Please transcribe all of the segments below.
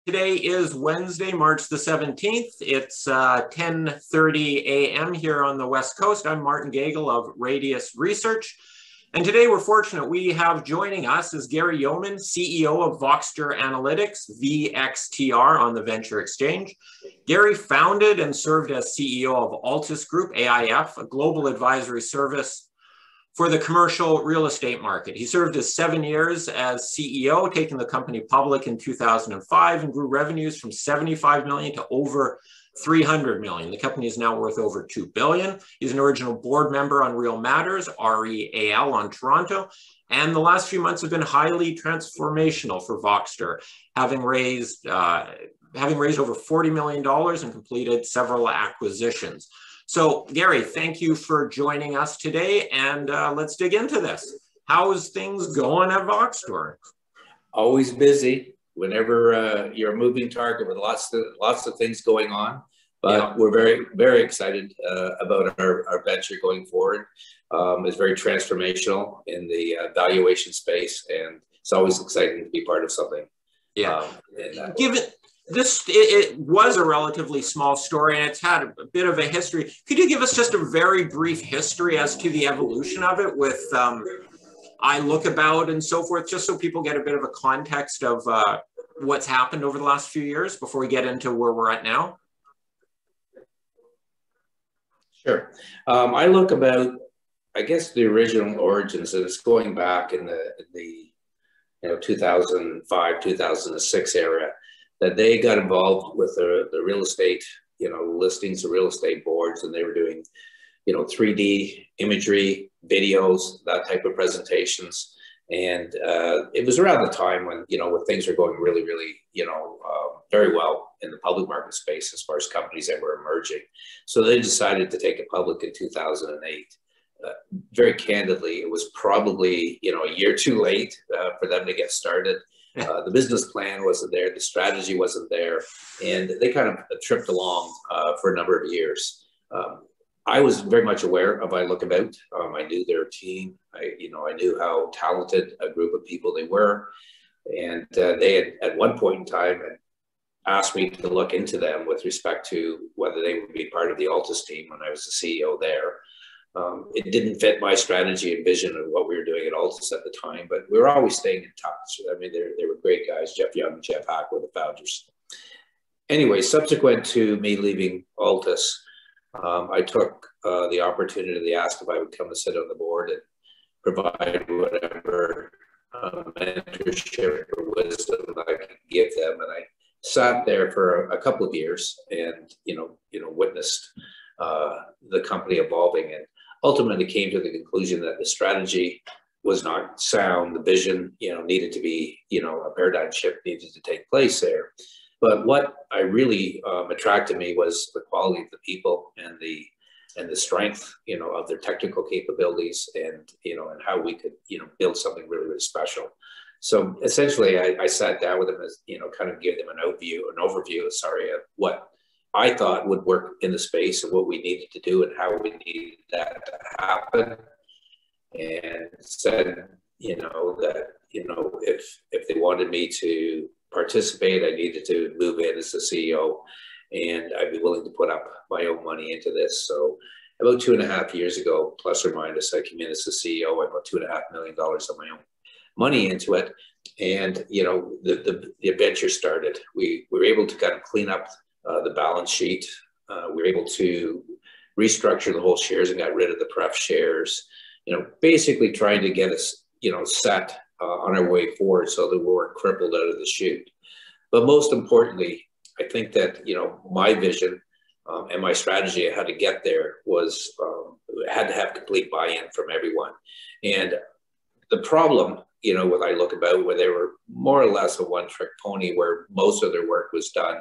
Today is Wednesday, March the 17th. It's 10:30 a.m. here on the West Coast. I'm Martin Gagel of Radius Research. And today we're fortunate we have joining us is Gary Yeoman, CEO of Voxtur Analytics, VXTR on the Venture Exchange. Gary founded and served as CEO of Altus Group, AIF, a global advisory service for the commercial real estate market. He served as 7 years as CEO, taking the company public in 2005 and grew revenues from 75 million to over 300 million. The company is now worth over 2 billion. He's an original board member on Real Matters, REAL on Toronto. And the last few months have been highly transformational for Voxtur, having raised over $40 million and completed several acquisitions. So, Gary, thank you for joining us today, and let's dig into this. How's things going at Voxtur? Always busy. Whenever you're a moving target with lots of things going on, but we're very excited about our venture going forward. It's very transformational in the valuation space, and it's always exciting to be part of something. Yeah. It was a relatively small story and it's had a bit of a history. Could you give us just a very brief history as to the evolution of it with iLookabout and so forth, just so people get a bit of a context of what's happened over the last few years before we get into where we're at now? Sure. iLookabout, I guess the original origins, and it's going back in the 2005, 2006 era, that they got involved with the real estate, listings of real estate boards, and they were doing, 3D imagery, videos, that type of presentations. And it was around the time when, when things were going really, very well in the public market space as far as companies that were emerging. So they decided to take it public in 2008. Very candidly, it was probably, a year too late for them to get started. The business plan wasn't there, the strategy wasn't there, and they kind of tripped along for a number of years. I was very much aware of iLookabout. I knew their team. I knew how talented a group of people they were, and they had at one point in time asked me to look into them with respect to whether they would be part of the Altus team when I was the CEO there. It didn't fit my strategy and vision of what we were doing at Altus at the time, but we were always staying in touch. I mean, they were great guys. Jeff Young and Jeff Hack were the founders. Anyway, subsequent to me leaving Altus, I took the opportunity. They asked if I would come and sit on the board and provide whatever mentorship or wisdom I could give them. And I sat there for a couple of years and, witnessed the company evolving, and ultimately came to the conclusion that the strategy was not sound. The vision, needed to be, a paradigm shift needed to take place there. But what I really attracted me was the quality of the people and the strength, of their technical capabilities, and and how we could, build something really, really special. So essentially, I sat down with them as, kind of give them an overview, of what I thought would work in the space and what we needed to do and how we needed that to happen. And said, that, if they wanted me to participate, I needed to move in as the CEO, and I'd be willing to put up my own money into this. So about 2.5 years ago, plus or minus, I came in as the CEO. I put $2.5 million of my own money into it. And, the adventure started. We were able to kind of clean up the balance sheet. We were able to restructure the whole shares and got rid of the pref shares, basically trying to get us, set on our way forward so that we weren't crippled out of the chute. But most importantly, I think that, my vision and my strategy of how to get there was, had to have complete buy-in from everyone. And the problem, with iLookabout, where they were more or less a one-trick pony, where most of their work was done,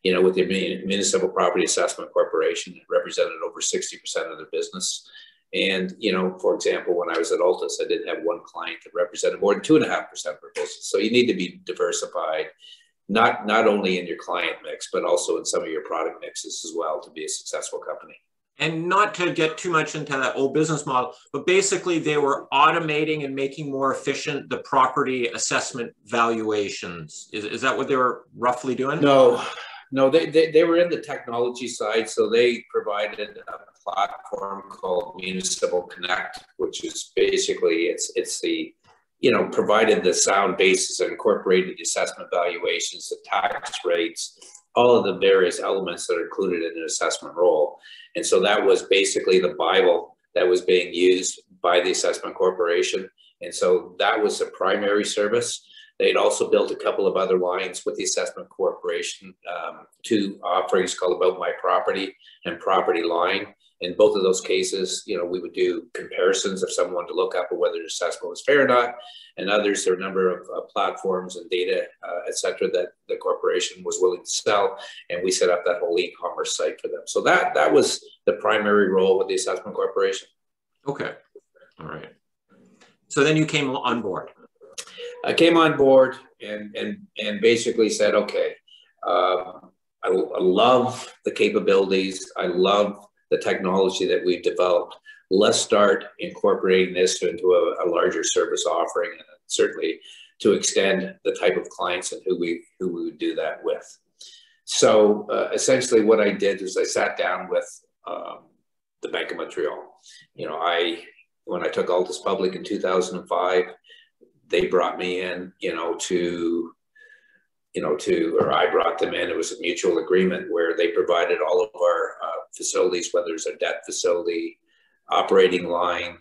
with the Municipal Property Assessment Corporation, that represented over 60% of their business. And, for example, when I was at Altus, I didn't have one client that represented more than 2.5% of our business. So you need to be diversified, not only in your client mix, but also in some of your product mixes as well to be a successful company. And not to get too much into that old business model, but basically they were automating and making more efficient the property assessment valuations. Is that what they were roughly doing? No, no, they were in the technology side. So they provided a platform called Municipal Connect, which is basically, it's the, provided the sound basis and incorporated the assessment valuations, the tax rates, all of the various elements that are included in an assessment role. And so that was basically the Bible that was being used by the assessment corporation. And so that was the primary service. They'd also built a couple of other lines with the assessment corporation, two offerings called About My Property and Property Line. In both of those cases, we would do comparisons if someone wanted to look up at whether the assessment was fair or not. And others, there are a number of platforms and data, et cetera, that the corporation was willing to sell. And we set up that whole e-commerce site for them. So that was the primary role with the assessment corporation. Okay. All right. So then you came on board. I came on board and basically said, okay, I love the capabilities. I love the technology that we've developed. Let's start incorporating this into a larger service offering, and certainly to extend the type of clients and who we would do that with. So essentially what I did is I sat down with the Bank of Montreal. When I took Altus public in 2005, they brought me in, or I brought them in. It was a mutual agreement where they provided all of our facilities, whether it's a debt facility, operating line.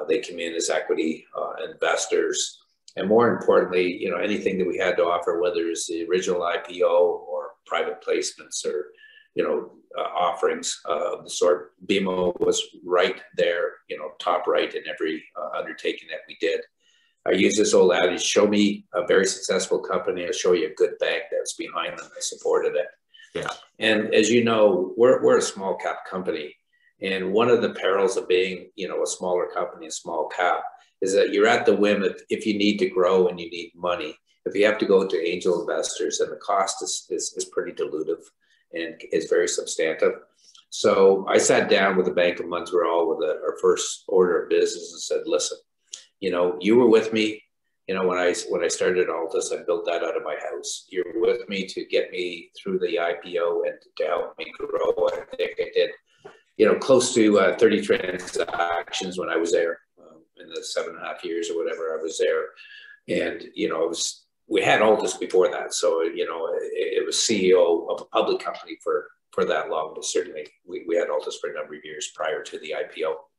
They come in as equity investors. And more importantly, anything that we had to offer, whether it's the original IPO or private placements or, offerings of the sort, BMO was right there, top right in every undertaking that we did. I use this old adage, show me a very successful company, I'll show you a good bank that's behind them. I supported it. Yeah. And as you know, we're a small cap company. And one of the perils of being, a smaller company, a small cap, is that you're at the whim if you need to grow and you need money. If you have to go to angel investors, and the cost is pretty dilutive and is very substantive. So I sat down with the Bank of Montreal with our first order of business and said, listen, you were with me, when I started Altus, I built that out of my house. You're with me to get me through the IPO and to help me grow. I think I did, close to 30 transactions when I was there in the 7.5 years or whatever I was there. And, we had Altus before that. So, it was CEO of a public company for that long, but certainly we had Altus for a number of years prior to the IPO.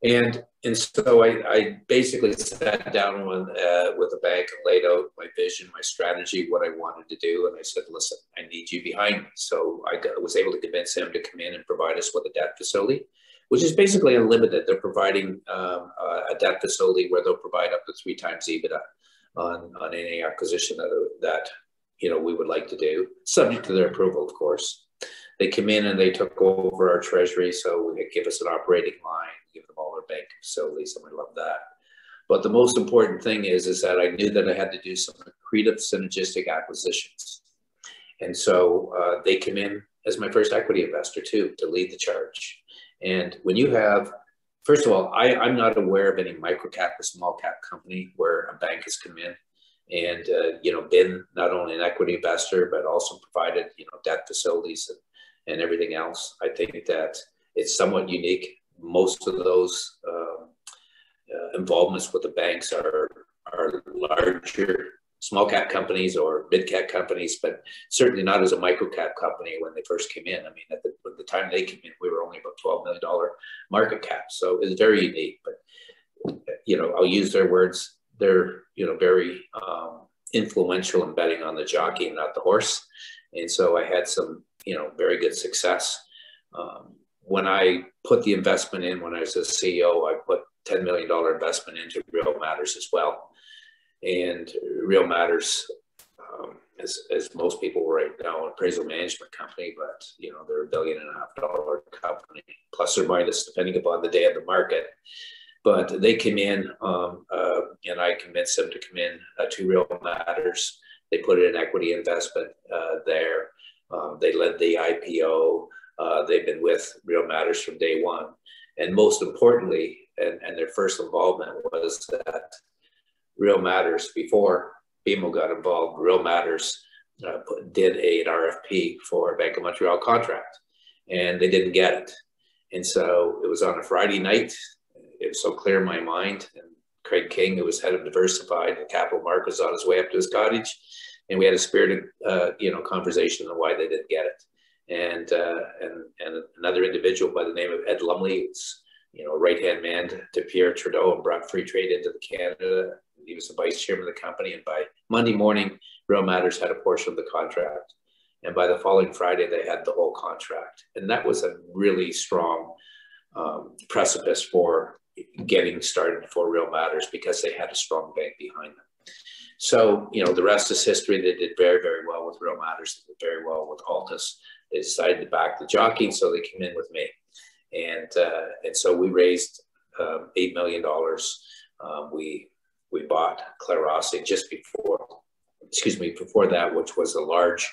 And so I basically sat down with the bank and laid out my vision, my strategy, what I wanted to do. And I said, listen, I need you behind me. So I was able to convince him to come in and provide us with a debt facility, which is basically unlimited. They're providing a debt facility where they'll provide up to 3 times EBITDA on any acquisition that we would like to do, subject to their approval, of course. They come in and they took over our treasury, so they give us an operating line, give them all our bank facilities, and we love that. But the most important thing is that I knew that I had to do some accretive synergistic acquisitions. And so they came in as my first equity investor too, to lead the charge. And when you have, first of all, I'm not aware of any microcap or small cap company where a bank has come in and, been not only an equity investor, but also provided, debt facilities and everything else. I think that it's somewhat unique. Most of those involvements with the banks are larger small cap companies or mid cap companies, but certainly not as a micro cap company when they first came in. I mean, at the time they came in, we were only about $12 million market cap. So it's very unique, but, I'll use their words. They're, very influential in betting on the jockey and not the horse. And so I had some, very good success. When I put the investment in, when I was a CEO, I put $10 million investment into Real Matters as well. And Real Matters, as most people right now, an appraisal management company, but they're $1.5 billion company, plus or minus, depending upon the day of the market. But they came in, and I convinced them to come in to Real Matters. They put in equity investment there. They led the IPO. They've been with Real Matters from day one. And most importantly, and their first involvement was that Real Matters, before BMO got involved, Real Matters did an RFP for a Bank of Montreal contract, and they didn't get it. And so it was on a Friday night. It was so clear in my mind. And Craig King, who was head of Diversified and Capital Markets, on his way up to his cottage, and we had a spirited, conversation on why they didn't get it. And another individual by the name of Ed Lumley, was, right-hand man to Pierre Trudeau, and brought free trade into Canada. He was the vice chairman of the company, and by Monday morning, Real Matters had a portion of the contract. And by the following Friday, they had the whole contract. And that was a really strong precipice for getting started for Real Matters, because they had a strong bank behind them. So, the rest is history. They did very, very well with Real Matters. They did very well with Altus. They decided to back the jockey, so they came in with me. And so we raised $8 million. We bought Clarosity just before that, which was a large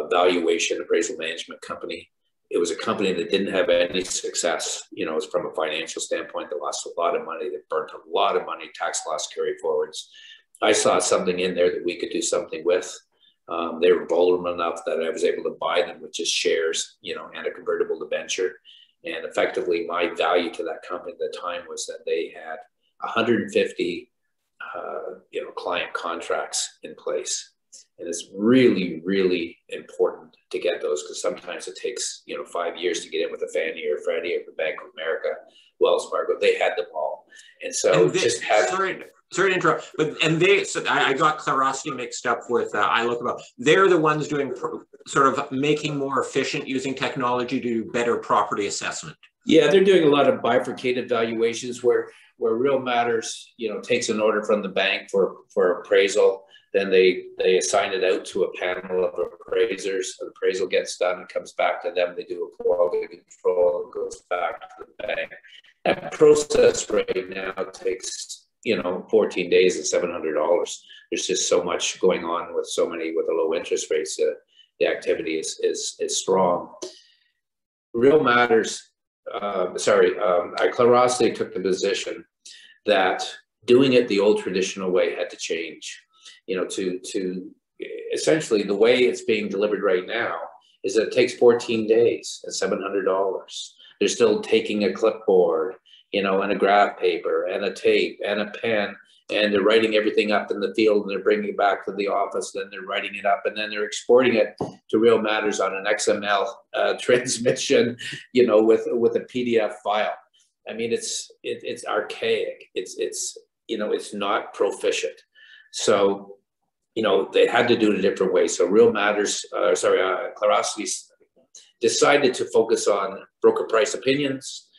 valuation appraisal management company. It was a company that didn't have any success, from a financial standpoint. They lost a lot of money. They burnt a lot of money, tax loss carry forwards. I saw something in there that we could do something with. They were vulnerable enough that I was able to buy them with just shares, and a convertible debenture. And effectively, my value to that company at the time was that they had 150, client contracts in place. And it's really, really important to get those, because sometimes it takes, 5 years to get in with a Fannie or Freddie or the Bank of America, Wells Fargo. They had them all. And so sorry to interrupt, but I got Clarosity mixed up with iLookAbout. They're the ones doing sort of making more efficient, using technology to do better property assessment. Yeah, they're doing a lot of bifurcated valuations where Real Matters, takes an order from the bank for appraisal. Then they assign it out to a panel of appraisers. The appraisal gets done, it comes back to them. They do a quality control, it goes back to the bank. That process right now takes 14 days and $700. There's just so much going on with the low interest rates. The activity is strong. Real Matters, Clarosity took the position that doing it the old traditional way had to change. To essentially the way it's being delivered right now is that it takes 14 days and $700. They're still taking a clipboard, and a graph paper and a tape and a pen, and they're writing everything up in the field, and they're bringing it back to the office, then they're writing it up, and then they're exporting it to Real Matters on an XML transmission, with a PDF file. I mean, it's archaic. It's not proficient. So, they had to do it a different way. So Real Matters, Clarosity decided to focus on broker price opinions,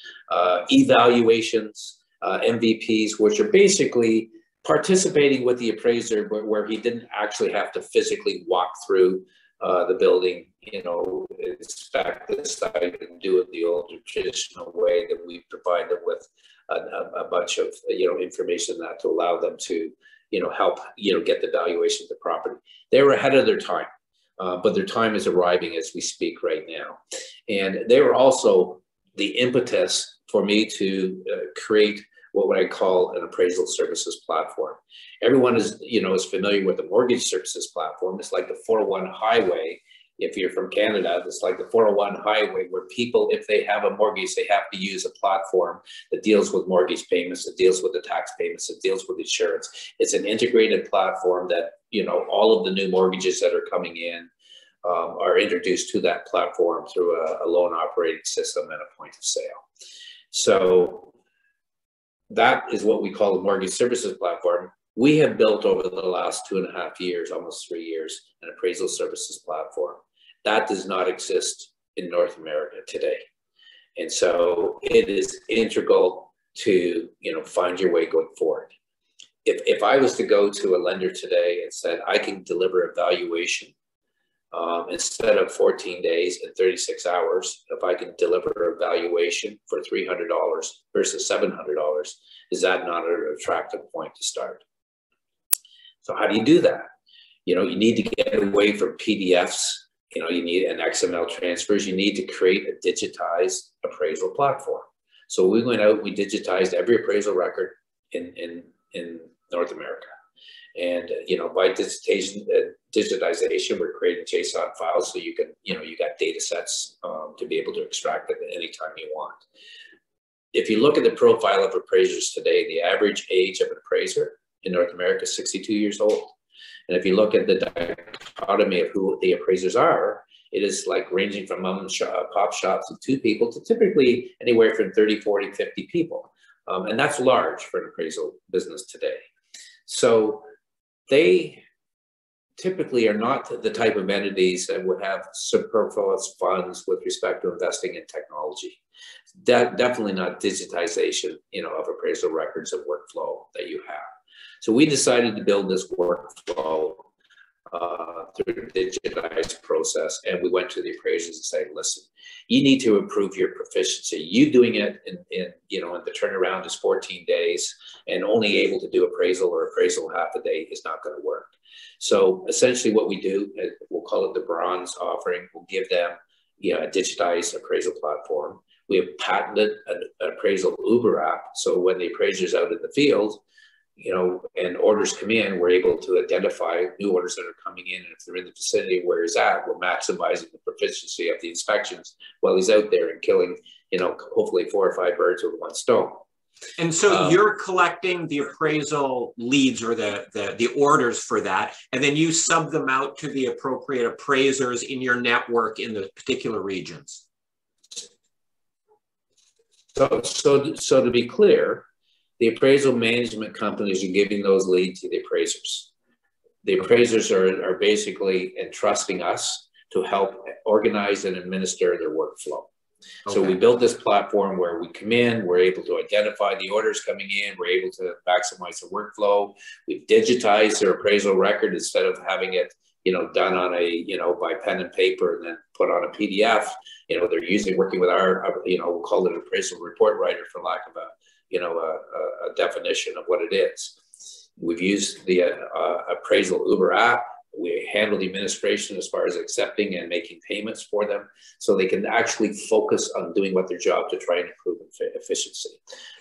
evaluations, MVPs, which are basically participating with the appraiser, where he didn't actually have to physically walk through the building, inspect the site and do it the old traditional way, that we provide them with a bunch of, information that to allow them to, help, get the valuation of the property. They were ahead of their time, but their time is arriving as we speak right now. And they were also the impetus for me to create what I call an appraisal services platform. Everyone is familiar with the mortgage services platform. It's like the 401 highway. If you're from Canada, it's like the 401 highway, where people, if they have a mortgage, they have to use a platform that deals with mortgage payments, that deals with the tax payments, that deals with insurance. It's an integrated platform that, all of the new mortgages that are coming in are introduced to that platform through a loan operating system and a point of sale. So that is what we call the mortgage services platform. We have built over the last 2.5 years, almost 3 years, an appraisal services platform. That does not exist in North America today. And so it is integral to, find your way going forward. If I was to go to a lender today and said, I can deliver a valuation instead of 14 days and 36 hours, if I can deliver a valuation for $300 versus $700, is that not an attractive point to start? So how do you do that? You need to get away from PDFs you need an XML transfers. You need to create a digitized appraisal platform. So we went out, we digitized every appraisal record in North America. And, by digitization, we're creating JSON files so you can, you got data sets to be able to extract them at any time you want. If you look at the profile of appraisers today, the average age of an appraiser in North America is 62 years old. And if you look at the dichotomy of who the appraisers are, it is like ranging from mom and pop shops of 2 people to typically anywhere from 30, 40, 50 people. And that's large for an appraisal business today. So they typically are not the type of entities that would have superfluous funds with respect to investing in technology. Definitely not digitization, of appraisal records and workflow that you have. So we decided to build this workflow through a digitized process, and we went to the appraisers and said, listen, you need to improve your proficiency. You doing it in the turnaround is 14 days and only able to do appraisal or appraisal half a day is not going to work. So essentially what we do, we'll call it the bronze offering. We'll give them a digitized appraisal platform. We have patented an appraisal Uber app. So when the appraiser's out in the field, and orders come in, we're able to identify new orders that are coming in. And if they're in the vicinity where he's at, we're maximizing the proficiency of the inspections while he's out there and killing, hopefully 4 or 5 birds with 1 stone. And so you're collecting the appraisal leads or the orders for that, and then you sub them out to the appropriate appraisers in your network in the particular regions. So to be clear, the appraisal management companies are giving those leads to the appraisers. The appraisers are basically entrusting us to help organize and administer their workflow. Okay. So we built this platform where we come in, we're able to identify the orders coming in, we're able to maximize the workflow. We've digitized their appraisal record instead of having it, done on by pen and paper and then put on a PDF. They're working with our, we'll call it an appraisal report writer for lack of a definition of what it is. We've used the appraisal Uber app. We handle the administration as far as accepting and making payments for them so they can actually focus on doing what their job to try and improve efficiency.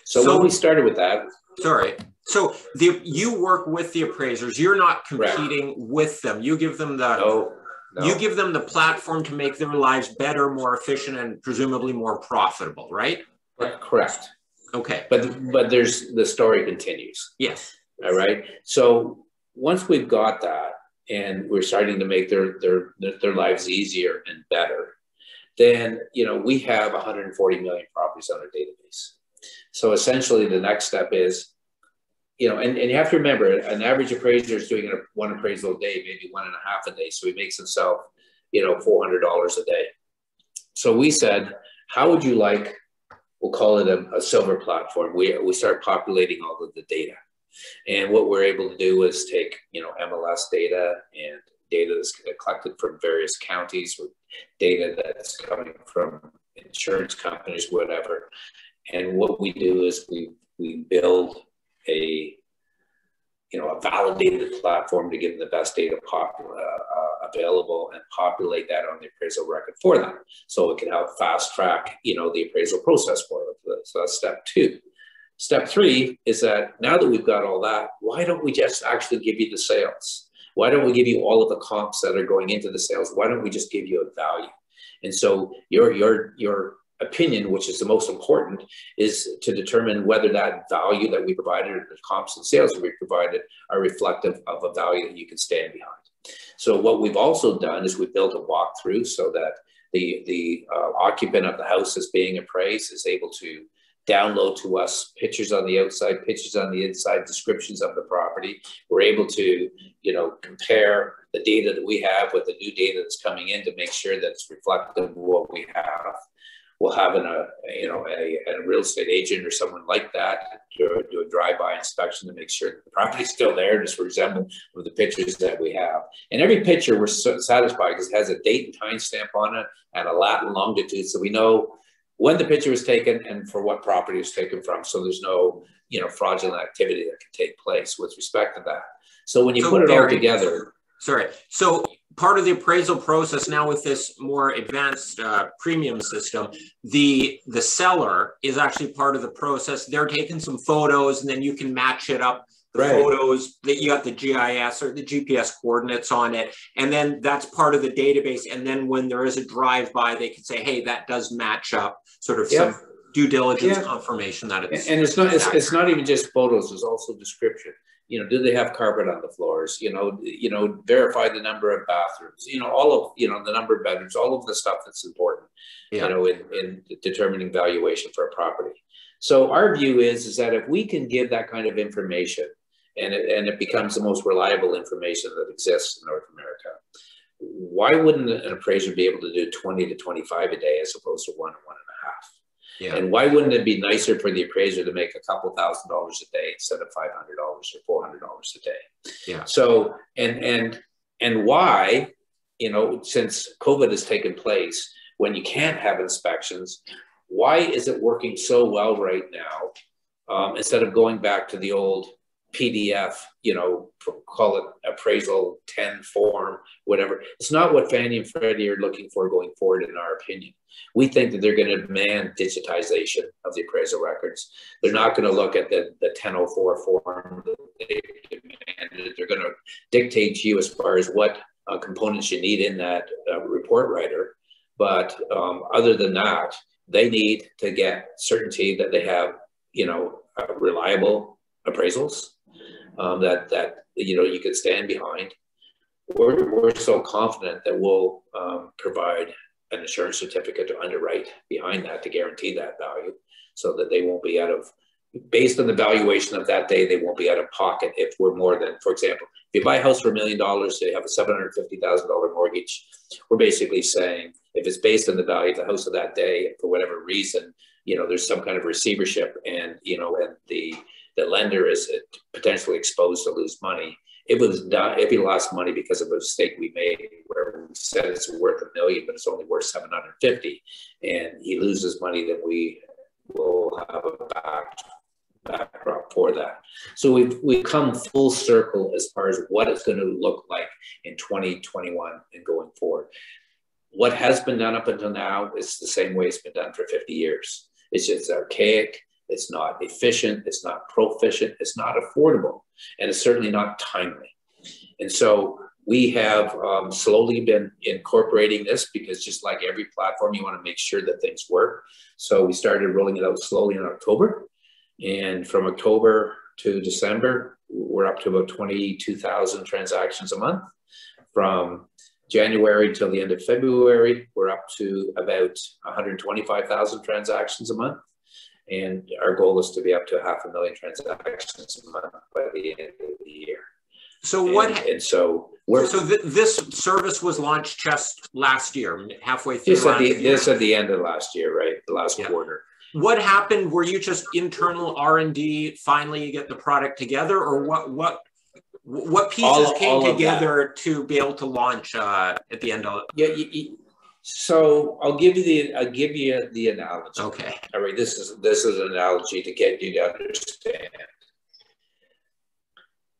So when we started with that. Sorry. So you work with the appraisers. You're not competing with them. You give them you give them the platform to make their lives better, more efficient, and presumably more profitable, right? Correct. Okay. But the story continues. Yes. All right. So once we've got that and we're starting to make their lives easier and better, then, we have 140 million properties on our database. So essentially the next step is, and you have to remember an average appraiser is doing 1 appraisal a day, maybe 1.5 a day. So he makes himself, $400 a day. So we said, how would you like, we'll call it a silver platform. We start populating all of the data. And what we're able to do is take, MLS data and data that's collected from various counties with data that's coming from insurance companies, whatever. And what we do is we build a validated platform to give them the best data available and populate that on the appraisal record for them. So it can help fast track, the appraisal process for them. So that's step 2. Step 3 is that now that we've got all that, why don't we just actually give you the sales? Why don't we give you all of the comps that are going into the sales? Why don't we just give you a value? And so your opinion, which is the most important, is to determine whether that value that we provided or the comps and sales that we provided are reflective of a value that you can stand behind. So what we've also done is we built a walkthrough so that the occupant of the house that's being appraised is able to download to us pictures on the outside, pictures on the inside, descriptions of the property. We're able to, compare the data that we have with the new data that's coming in to make sure that it's reflective of what we have. We'll have a real estate agent or someone like that do a drive-by inspection to make sure that the property's still there, just for example, with the pictures that we have. And every picture we're satisfied because it has a date and time stamp on it and a lat and longitude, so we know when the picture was taken and for what property it was taken from. So there's no, fraudulent activity that can take place with respect to that. So when you put it all together. Sorry. So part of the appraisal process now with this more advanced premium system, the seller is actually part of the process. They're taking some photos and then you can match it up. The photos that you got the GIS or the GPS coordinates on it. And then that's part of the database. And then when there is a drive-by, they can say, hey, that does match up, sort of some due diligence confirmation that it's. And it's not even just photos, there's also description. You know, do they have carpet on the floors? You know, verify the number of bathrooms, you know, all of, you know, the number of bedrooms, all of the stuff that's important, you know, in determining valuation for a property. So our view is that if we can give that kind of information and it becomes the most reliable information that exists in North America, why wouldn't an appraiser be able to do 20 to 25 a day as opposed to 1 or 1.5? Yeah. And why wouldn't it be nicer for the appraiser to make a couple $1,000 a day instead of $500 or $400 a day? Yeah. So, and why, you know, since COVID has taken place, when you can't have inspections, why is it working so well right now instead of going back to the old PDF, you know, call it appraisal 10 form, whatever. It's not what Fannie and Freddie are looking for going forward, in our opinion. We think that they're going to demand digitization of the appraisal records. They're not going to look at the 1004 form that they demanded. They're going to dictate to you as far as what components you need in that report writer. But other than that, they need to get certainty that they have, you know, reliable appraisals that you know you could stand behind. We're so confident that we'll provide an insurance certificate to underwrite behind that to guarantee that value, so that they won't be out of, based on the valuation of that day, they won't be out of pocket if we're more than, for example, if you buy a house for $1 million, they have a $750,000 mortgage. We're basically saying if it's based on the value of the house of that day, for whatever reason, you know, there's some kind of receivership, and you know, and the lender is potentially exposed to lose money. If he lost money because of a mistake we made, where we said it's worth $1 million, but it's only worth 750, and he loses money, then we will have a backdrop for that. So we've come full circle as far as what it's going to look like in 2021 and going forward. What has been done up until now is the same way it's been done for 50 years. It's just archaic. It's not efficient, it's not proficient, it's not affordable, and it's certainly not timely. And so we have slowly been incorporating this, because just like every platform, you want to make sure that things work. So we started rolling it out slowly in October. And from October to December, we're up to about 22,000 transactions a month. From January till the end of February, we're up to about 125,000 transactions a month. And our goal is to be up to 500,000 transactions a month by the end of the year. So this service was launched just last year, halfway through just at the end of last year, right? The last quarter. What happened? Were you just internal R&D? Finally, you get the product together, or what pieces came together to be able to launch at the end of? So I'll give you the analogy. Okay. All right. This is an analogy to get you to understand.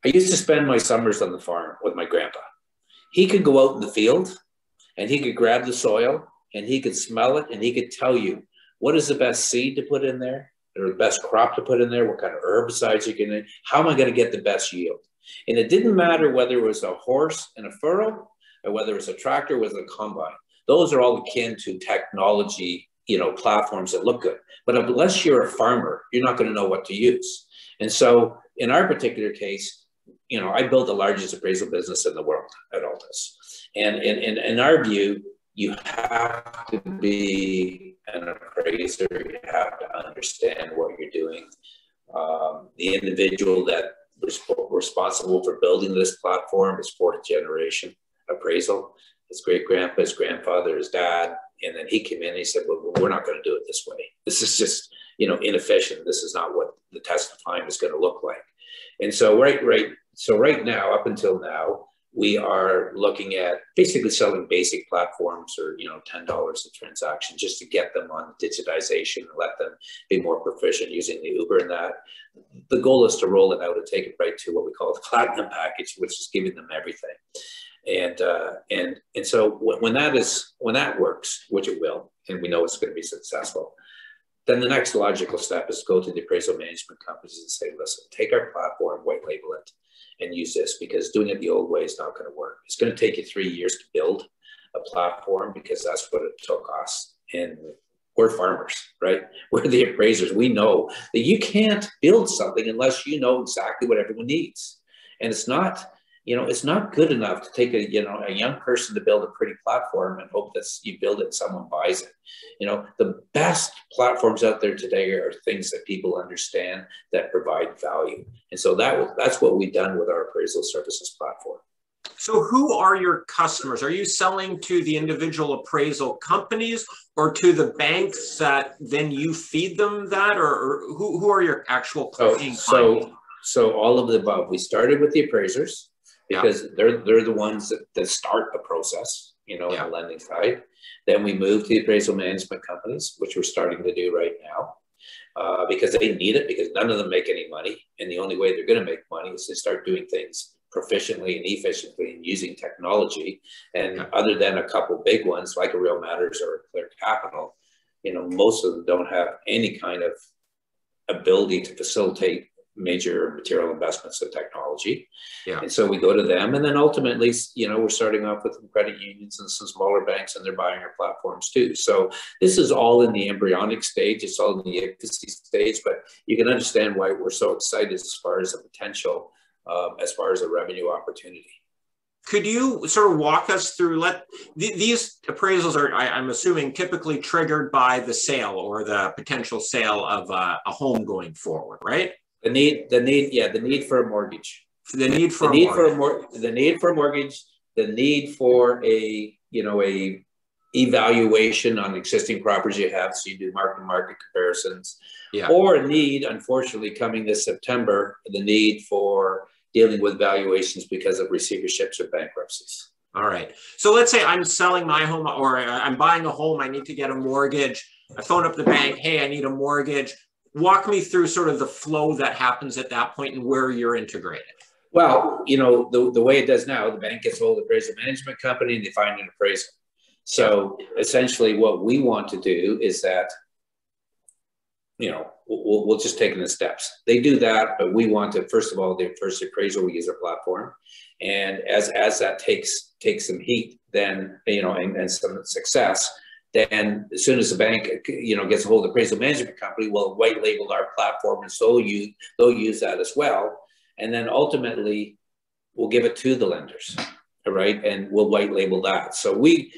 I used to spend my summers on the farm with my grandpa. He could go out in the field and he could grab the soil and he could smell it and he could tell you what is the best seed to put in there, or the best crop to put in there, what kind of herbicides you can, how am I going to get the best yield? And it didn't matter whether it was a horse in a furrow or whether it was a tractor with a combine. Those are all akin to technology, you know, platforms that look good. But unless you're a farmer, you're not going to know what to use. And so in our particular case, you know, I built the largest appraisal business in the world at Altus. And in our view, you have to be an appraiser. You have to understand what you're doing. The individual that was responsible for building this platform is fourth generation appraisal. His great-grandpa, his grandfather, his dad, and then he came in and he said, well, we're not going to do it this way. This is just, you know, inefficient. This is not what the test of time is going to look like. And so right now, up until now, we are looking at basically selling basic platforms, or, you know, $10 a transaction, just to get them on digitization and let them be more proficient using the Uber and that. The goal is to roll it out and take it right to what we call the platinum package, which is giving them everything. And so when that works, which it will, and we know it's going to be successful, then the next logical step is to go to the appraisal management companies and say, listen, take our platform, white label it, and use this, because doing it the old way is not going to work. It's going to take you 3 years to build a platform, because that's what it took us. And we're farmers, right? We're the appraisers. We know that you can't build something unless you know exactly what everyone needs. And it's not, it's not good enough to take a young person to build a pretty platform and hope that you build it and someone buys it. The best platforms out there today are things that people understand, that provide value. And so that's what we've done with our appraisal services platform. So who are your customers? Are you selling to the individual appraisal companies or to the banks that then you feed them that, or who are your actual clients? So all of the above. We started with the appraisers, because they're the ones that start the process, on the lending side. Then we moved to the appraisal management companies, which we're starting to do right now, because they need it, because none of them make any money. And the only way they're going to make money is to start doing things proficiently and efficiently and using technology. And other than a couple big ones like a Real Matters or a Clear Capital, most of them don't have any kind of ability to facilitate major material investments in technology. And so we go to them, and then ultimately, we're starting off with some credit unions and some smaller banks, and they're buying our platforms too. So this is all in the embryonic stage. It's all in the infancy stage, but you can understand why we're so excited as far as the potential, as far as a revenue opportunity. Could you sort of walk us through, these appraisals are, I'm assuming, typically triggered by the sale or the potential sale of a home going forward, right? The need for a mortgage. The need for a mortgage, the need for a evaluation on existing properties you have, so you do market comparisons. Or a need, unfortunately, coming this September, the need for dealing with valuations because of receiverships or bankruptcies. All right. So let's say I'm selling my home, or I'm buying a home. I need to get a mortgage. I phone up the bank. Hey, I need a mortgage. Walk me through sort of the flow that happens at that point and where you're integrated. Well, the way it does now, the bank gets hold of the appraisal management company and they find an appraisal. So essentially what we want to do is that, we'll just take it in steps. They do that, but we want to, first of all, the first appraisal, we use our platform. And as that takes some heat, then, and some success, then as soon as the bank, gets a hold of the appraisal management company, we'll white label our platform, and so they'll use that as well. And then ultimately we'll give it to the lenders, all right? And we'll white label that. So we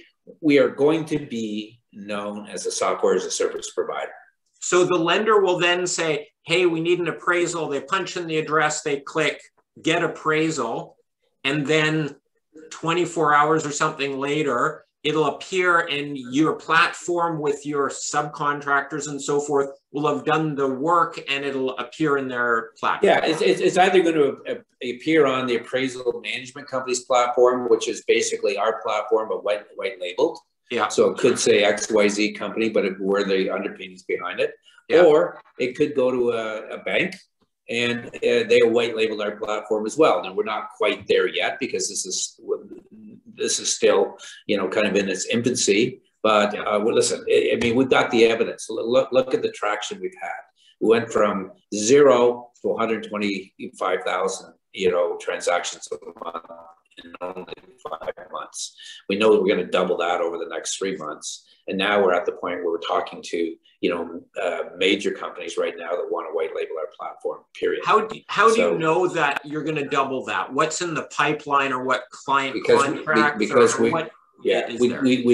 are going to be known as a software as a service provider. So the lender will then say, hey, we need an appraisal. They punch in the address, they click get appraisal, and then 24 hours or something later, it'll appear, and your platform with your subcontractors and so forth will have done the work, and it'll appear in their platform. Yeah, it's either going to appear on the appraisal management company's platform, which is basically our platform, but white labeled. Yeah. So it could say XYZ company, but we're the underpinnings behind it. Yeah. Or it could go to a bank, and they'll white label our platform as well. And we're not quite there yet, because this is still, kind of in its infancy. But well, listen, I mean, we've got the evidence. Look at the traction we've had. We went from 0 to 125,000, transactions a month in only 5 months. We know we're going to double that over the next 3 months. And now we're at the point where we're talking to, major companies right now that want to white label our platform, period. How do you know that you're going to double that? What's in the pipeline, or what client contracts? We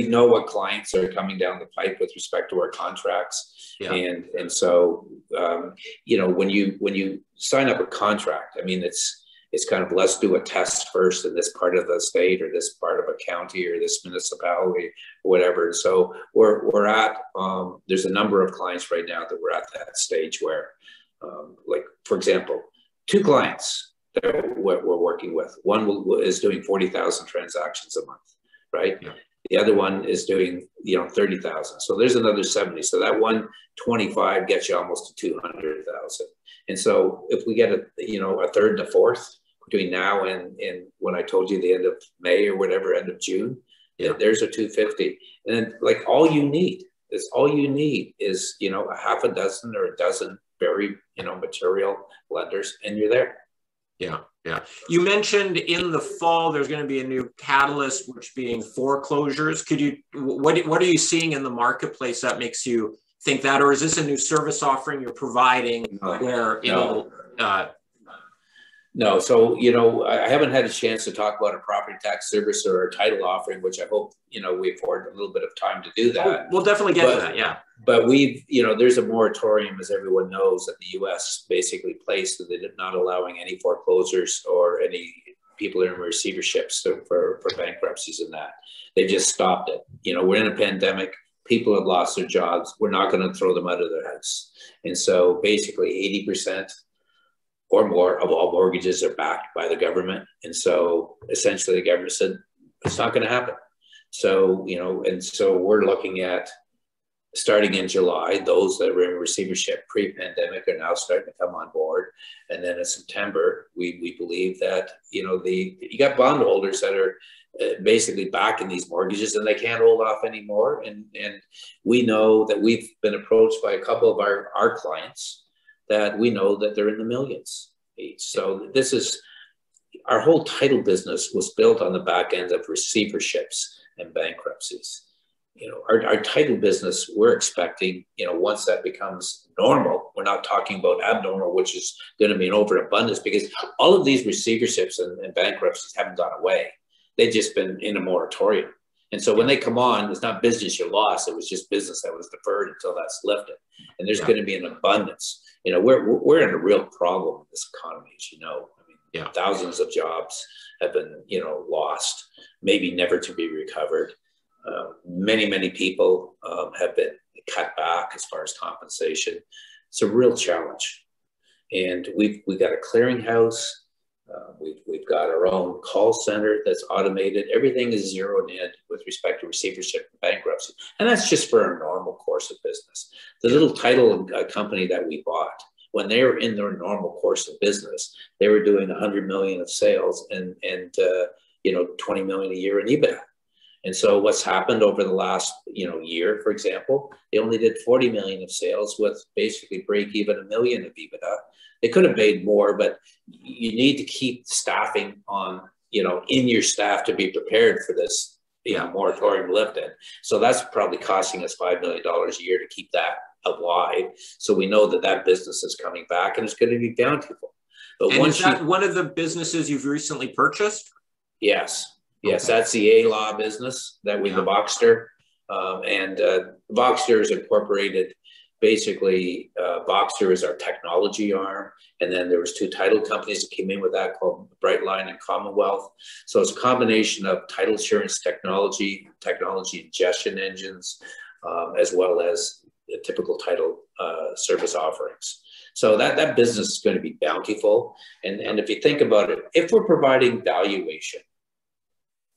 know what clients are coming down the pipe with respect to our contracts. Yeah. And so, when you sign up a contract, I mean, it's kind of, let's do a test first in this part of the state, or this part of a county, or this municipality, or whatever. And so we're at, there's a number of clients right now that we're at that stage where, like, for example, 2 clients that we're working with. One is doing 40,000 transactions a month, right? Yeah. The other one is doing, 30,000. So there's another 70. So that 125 gets you almost to 200,000. And so if we get a third and a fourth, between now and when I told you the end of May or whatever, end of June, there's a 250. And then like all you need is, a half a dozen or a dozen very, material lenders, and you're there. Yeah. Yeah. You mentioned in the fall, there's going to be a new catalyst, which being foreclosures. What are you seeing in the marketplace that makes you think that, or is this a new service offering you're providing where it'll, No. So, I haven't had a chance to talk about a property tax service or a title offering, which I hope, we afford a little bit of time to do that. We'll definitely get to that, yeah. But we've, there's a moratorium, as everyone knows, that the U.S. basically placed, that they're not allowing any foreclosures or any people in receiverships for bankruptcies and that. They just stopped it. We're in a pandemic. People have lost their jobs. We're not going to throw them out of their house. And so basically 80% or more of all mortgages are backed by the government. And so essentially the government said, it's not going to happen. So, and so we're looking at, starting in July, those that were in receivership pre-pandemic are now starting to come on board. And then in September, we believe that, you got bondholders that are basically backing these mortgages and they can't hold off anymore. And we know that we've been approached by a couple of our clients that we know that they're in the millions each. So this is, our whole title business was built on the back end of receiverships and bankruptcies. Our title business, we're expecting, once that becomes normal, we're not talking about abnormal, which is going to be an overabundance, because all of these receiverships and bankruptcies haven't gone away. They've just been in a moratorium. And so when they come on, it's not business you lost. It was just business that was deferred until that's lifted. And there's going to be an abundance. We're in a real problem in this economy, as you know. I mean, thousands of jobs have been, lost, maybe never to be recovered. Many people have been cut back as far as compensation. It's a real challenge. And we've got a clearinghouse. We've got our own call center that's automated. Everything is zeroed in with respect to receivership and bankruptcy. And that's just for our normal course of business. The little title company that we bought, when they were in their normal course of business, they were doing 100 million of sales and 20 million a year in EBITDA. And so what's happened over the last, year, for example, they only did 40 million of sales with basically break even $1 million of EBITDA. They could have made more, but you need to keep staffing on, in your staff to be prepared for this moratorium lifted. So that's probably costing us $5 million a year to keep that alive. So we know that business is coming back and it's going to be bountiful. But and is that one of the businesses you've recently purchased? Yes. Yes, okay. That's the A-Law business that we, the Voxtur. Voxtur is incorporated. Basically, Voxtur is our technology arm. And then there was two title companies that came in with that called Brightline and Commonwealth. So it's a combination of title insurance technology ingestion engines, as well as the typical title service offerings. So that business is going to be bountiful. And if you think about it, if we're providing valuation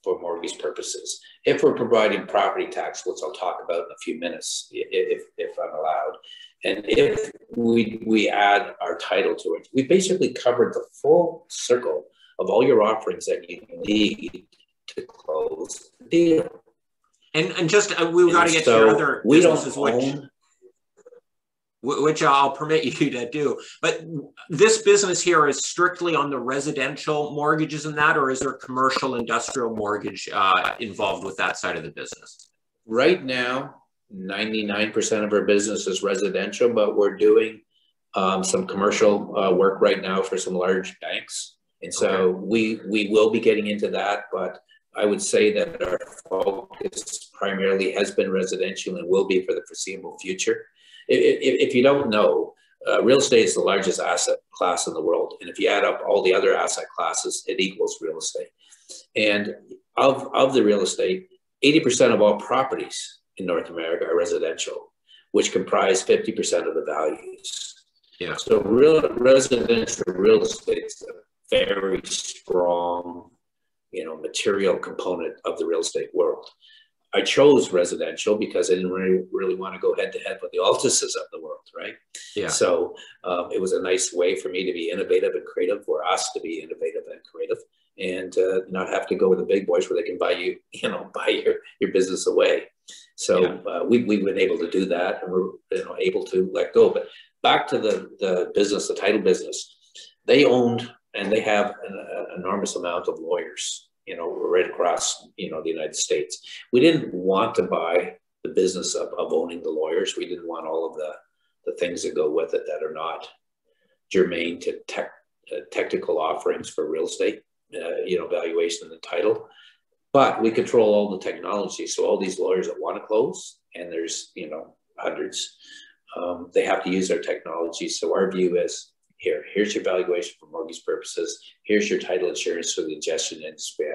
for mortgage purposes, if we're providing property tax, which I'll talk about in a few minutes, if I'm allowed, and if we add our title to it, we basically covered the full circle of all your offerings that you need to close the deal. And just we've got to get to your other businesses, which I'll permit you to do. But this business here is strictly on the residential mortgages and that, or is there commercial industrial mortgage involved with that side of the business? Right now, 99% of our business is residential, but we're doing some commercial work right now for some large banks. And so we will be getting into that, but I would say that our focus primarily has been residential and will be for the foreseeable future. If you don't know, real estate is the largest asset class in the world. And if you add up all the other asset classes, it equals real estate. And of the real estate, 80% of all properties in North America are residential, which comprise 50% of the values. Yeah. So residential real estate is a very strong, material component of the real estate world. I chose residential because I didn't really want to go head to head with the Altises of the world, right? Yeah. So it was a nice way for me to be innovative and creative, for us to be innovative and creative, and not have to go with the big boys where they can buy you, buy your business away. So we've been able to do that, and we're able to let go. But back to the business, the title business, they owned and they have an enormous amount of lawyers, right across, the United States. We didn't want to buy the business of owning the lawyers. We didn't want all of the things that go with it that are not germane to technical offerings for real estate, valuation and title. But we control all the technology. So all these lawyers that want to close, and there's, hundreds, they have to use our technology. So our view is, here's your valuation for mortgage purposes. Here's your title insurance for the ingestion industry.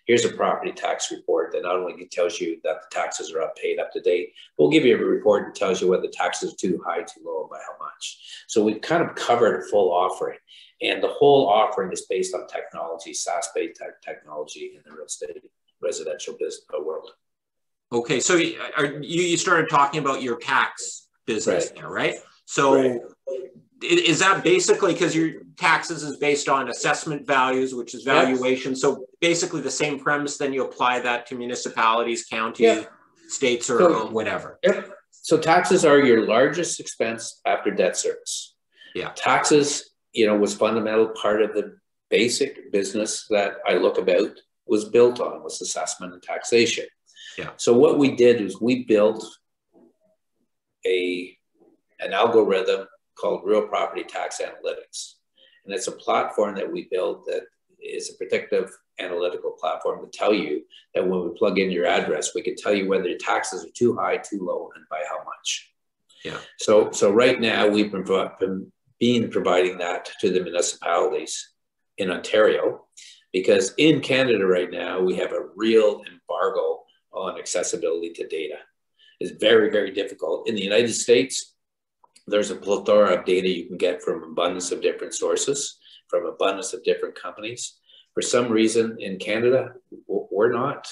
Here's a property tax report that not only tells you that the taxes are paid up to date, we'll give you a report that tells you whether the taxes are too high, too low, and by how much. So we've kind of covered a full offering. And the whole offering is based on technology, SaaS-based technology in the real estate residential business world. Okay, so you started talking about your tax business there, right? So is that basically, because your taxes is based on assessment values, which is valuation. So basically the same premise, then you apply that to municipalities, counties, states, or whatever. Yep. So taxes are your largest expense after debt service. Yeah. Taxes, was fundamental part of the basic business that I look about was built on, was assessment and taxation. Yeah. So what we did was we built an algorithm called Real Property Tax Analytics. And it's a platform that we built that is a predictive analytical platform to tell you that when we plug in your address, we can tell you whether your taxes are too high, too low, and by how much. Yeah. So right now we've been providing that to the municipalities in Ontario, because in Canada right now, we have a real embargo on accessibility to data. It's very, very difficult. In the United States, there's a plethora of data you can get from abundance of different sources, from abundance of different companies. For some reason in Canada, we're not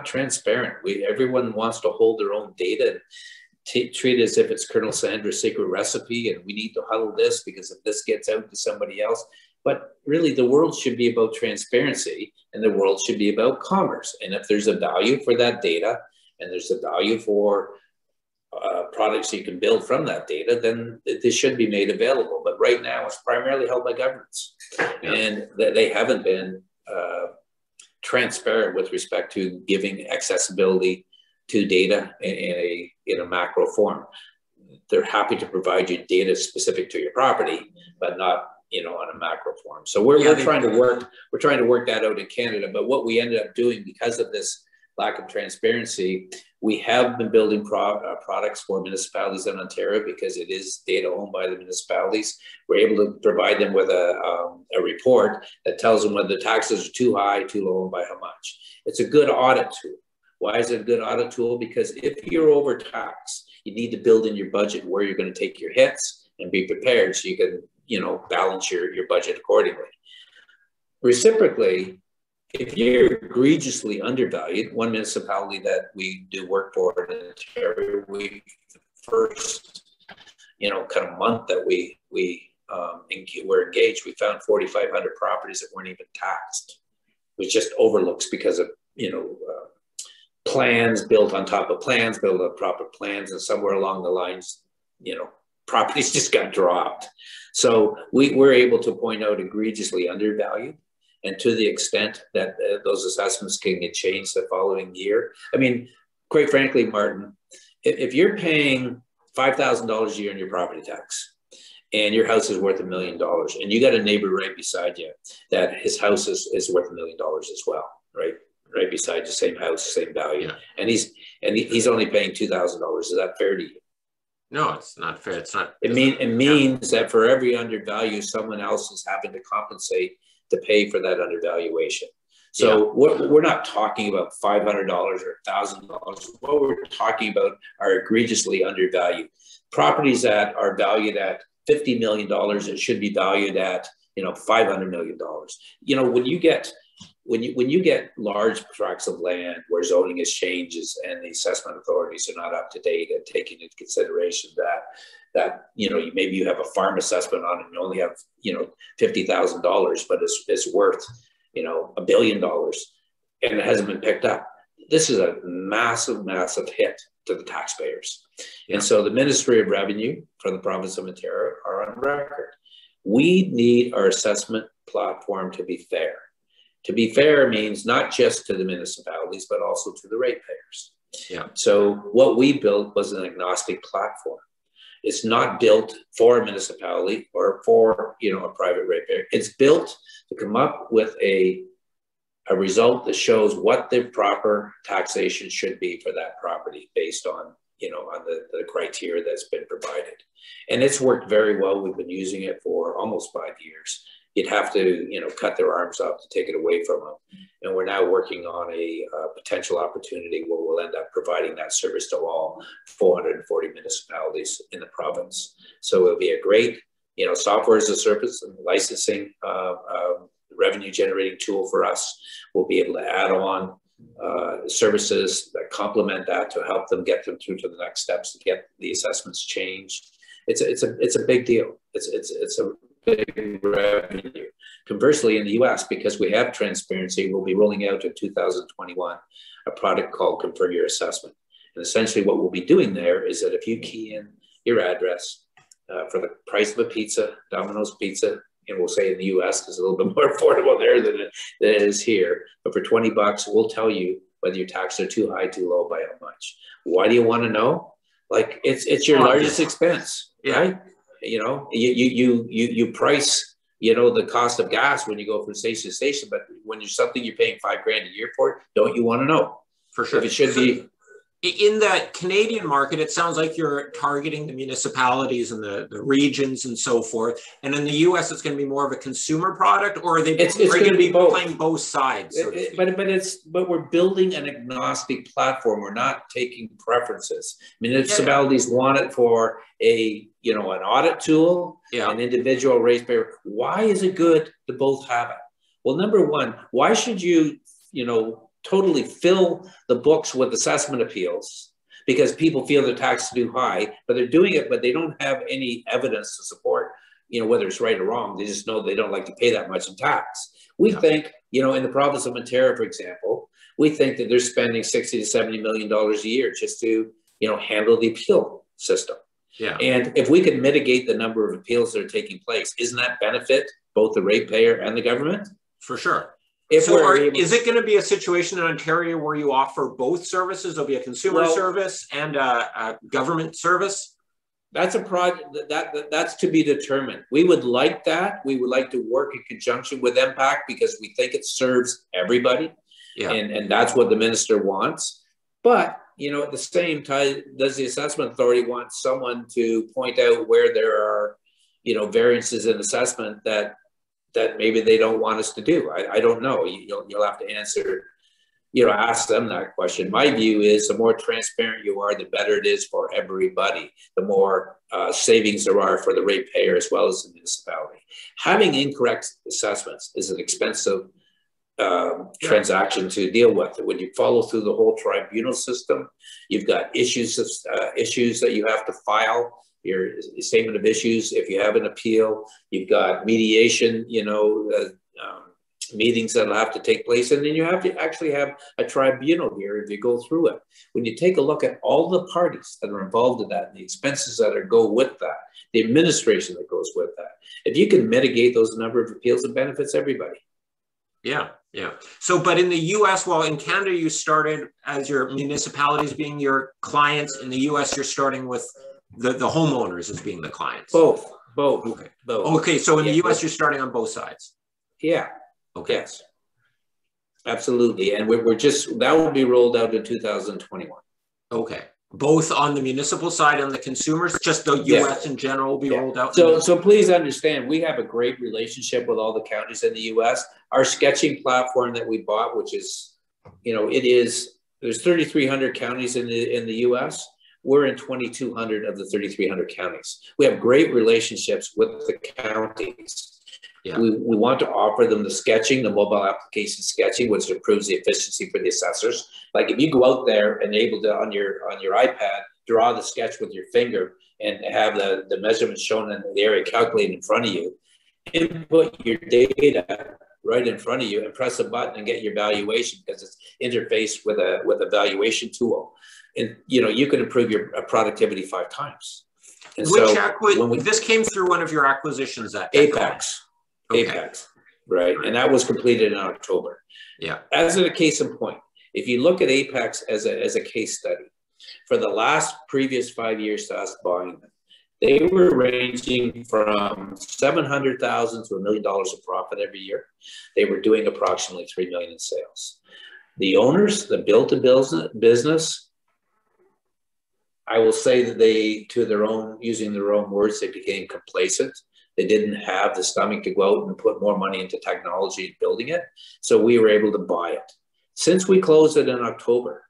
transparent. Everyone wants to hold their own data and treat it as if it's Colonel Sandra's secret recipe, and we need to huddle this because if this gets out to somebody else. But really, the world should be about transparency, and the world should be about commerce. And if there's a value for that data, and there's a value for products you can build from that data, then this should be made available. But right now, it's primarily held by governments, and they haven't been transparent with respect to giving accessibility to data in a macro form. They're happy to provide you data specific to your property, but not on a macro form. So we're trying to work that out in Canada. But what we ended up doing because of this lack of transparency, we have been building products for municipalities in Ontario because it is data owned by the municipalities. We're able to provide them with a report that tells them whether the taxes are too high, too low, and by how much. It's a good audit tool. Why is it a good audit tool? Because if you're overtaxed, you need to build in your budget where you're going to take your hits and be prepared so you can balance your budget accordingly. Reciprocally, if you're egregiously undervalued, one municipality that we do work for in Ontario, the first, kind of month that we're engaged, we found 4,500 properties that weren't even taxed, which just overlooks because of, plans built on top of plans, built on proper plans, and somewhere along the lines, properties just got dropped. So we're able to point out egregiously undervalued, and to the extent that those assessments can get changed the following year. I mean, quite frankly, Martin, if you're paying $5,000 a year on your property tax, and your house is worth $1 million, and you got a neighbor right beside you that his house is worth $1 million as well, right? Right beside the same house, same value, and he's only paying $2,000. Is that fair to you? No, it's not fair. It's not. It means that for every undervalue, someone else is having to compensate to pay for that undervaluation. So we're not talking about $500 or $1,000. What we're talking about are egregiously undervalued properties that are valued at $50 million. It should be valued at $500 million. When you get when you get large tracts of land where zoning has changes and the assessment authorities are not up to date and taking into consideration that maybe you have a farm assessment on it and you only have $50,000, but it's worth $1 billion and it hasn't been picked up. This is a massive hit to the taxpayers. And so the Ministry of Revenue for the province of Ontario are on record. We need our assessment platform to be fair. To be fair means not just to the municipalities, but also to the ratepayers. Yeah. So what we built was an agnostic platform. It's not built for a municipality or for a private ratepayer. It's built to come up with a result that shows what the proper taxation should be for that property based on on the criteria that's been provided. And it's worked very well. We've been using it for almost 5 years. You'd have to, cut their arms off to take it away from them. And we're now working on a potential opportunity where we'll end up providing that service to all 440 municipalities in the province. So it'll be a great, software as a service and licensing revenue generating tool for us. We'll be able to add on services that complement that to help them get them through to the next steps to get the assessments changed. It's a big deal. It's a big revenue. Conversely, in the US, because we have transparency, we'll be rolling out in 2021 a product called Confirm Your Assessment. And essentially what we'll be doing there is that if you key in your address for the price of a pizza, Domino's pizza, and we'll say in the US, it's a little bit more affordable there than it is here. But for $20, we'll tell you whether your taxes are too high, too low, by how much. Why do you want to know? Like it's your largest expense, right? You price, the cost of gas when you go from station to station, but when you're something you're paying $5,000 a year for, don't you want to know? For sure. If it should be. In the Canadian market, it sounds like you're targeting the municipalities and the regions and so forth. And in the US, it's going to be more of a consumer product, or are they going to be both, playing both sides? So but we're building an agnostic platform. We're not taking preferences. Municipalities want it for an audit tool, an individual ratepayer. Why is it good to both have it? Well, number one, why should you, totally fill the books with assessment appeals because people feel their taxes are too high, but they're doing it, but they don't have any evidence to support, whether it's right or wrong. They just know they don't like to pay that much in tax. We think, in the province of Ontario, for example, we think that they're spending $60 to $70 million a year just to, handle the appeal system. Yeah. And if we can mitigate the number of appeals that are taking place, isn't that benefit both the ratepayer and the government? For sure. Is it going to be a situation in Ontario where you offer both services? There'll be a consumer service and a government service? That's a project that's to be determined. We would like that. We would like to work in conjunction with MPAC because we think it serves everybody. Yeah. And that's what the minister wants. But, at the same time, does the assessment authority want someone to point out where there are, variances in assessment that maybe they don't want us to do? I don't know. You'll have to answer, ask them that question. My view is the more transparent you are, the better it is for everybody. The more savings there are for the ratepayer as well as the municipality. Having incorrect assessments is an expensive transaction to deal with. When you follow through the whole tribunal system, you've got issues that you have to file. Your statement of issues, if you have an appeal, you've got mediation, meetings that'll have to take place, and then you have to actually have a tribunal here if you go through it. When you take a look at all the parties that are involved in that, and the expenses that go with that, the administration that goes with that, if you can mitigate those number of appeals, it benefits everybody. Yeah. So, but in the US, in Canada, you started as your municipalities being your clients. In the US, you're starting with the homeowners as being the clients. Both. Okay. So in the US, you're starting on both sides. Yeah. Okay. Yes. Absolutely. And that will be rolled out in 2021. Okay. Both on the municipal side and the consumers, just the US in general will be rolled out. So please understand, we have a great relationship with all the counties in the US. Our sketching platform that we bought, which is, there's 3,300 counties in the US. We're in 2,200 of the 3,300 counties. We have great relationships with the counties. Yeah. We want to offer them the sketching, the mobile application sketching, which improves the efficiency for the assessors. Like if you go out there and able to on your iPad draw the sketch with your finger and have the measurements shown in the area calculated in front of you, input your data right in front of you and press a button and get your valuation because it's interfaced with a valuation tool, and you can improve your productivity 5 times. And this came through one of your acquisitions at Apex. Okay. Apex, right? And that was completed in October. Yeah. As a case in point, if you look at Apex as a case study, for the previous 5 years to us buying them, they were ranging from $700,000 to $1 million of profit every year. They were doing approximately $3 million in sales. The owners that built the business, I will say that they, using their own words, they became complacent. They didn't have the stomach to go out and put more money into technology and building it. So we were able to buy it. Since we closed it in October,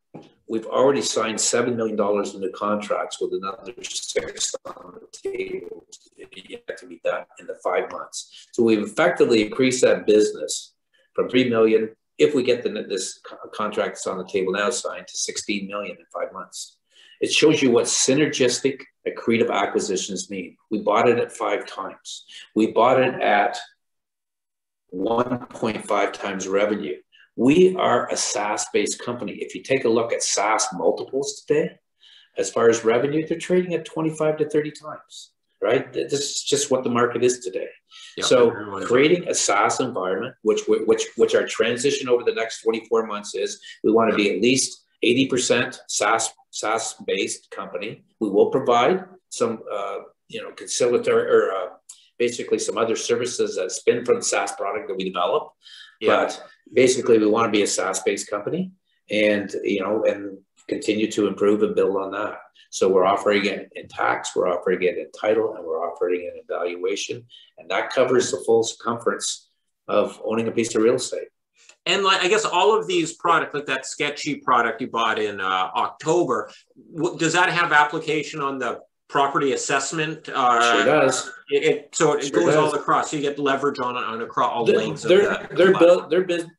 we've already signed $7 million into contracts with another 6 on the table yet to be done in the 5 months. So we've effectively increased that business from $3 million, if we get this contract that's on the table now signed, to $16 million in 5 months. It shows you what synergistic, accretive acquisitions mean. We bought it at 5 times. We bought it at 1.5 times revenue. We are a SaaS-based company. If you take a look at SaaS multiples today, as far as revenue, they're trading at 25 to 30 times, right? This is just what the market is today. Yep, so creating a SaaS environment, which our transition over the next 24 months is, we want to be at least 80% SaaS-based company. We will provide some, conciliatory or basically some other services that spin from the SaaS product that we develop. Yeah. But basically, we want to be a SaaS-based company, and and continue to improve and build on that. So we're offering it in tax, we're offering it in title, and we're offering it in valuation, and that covers the full circumference of owning a piece of real estate. And I guess all of these products, like that sketchy product you bought in October, does that have application on the property assessment? Sure does. It goes all across. So you get leverage on across all lengths of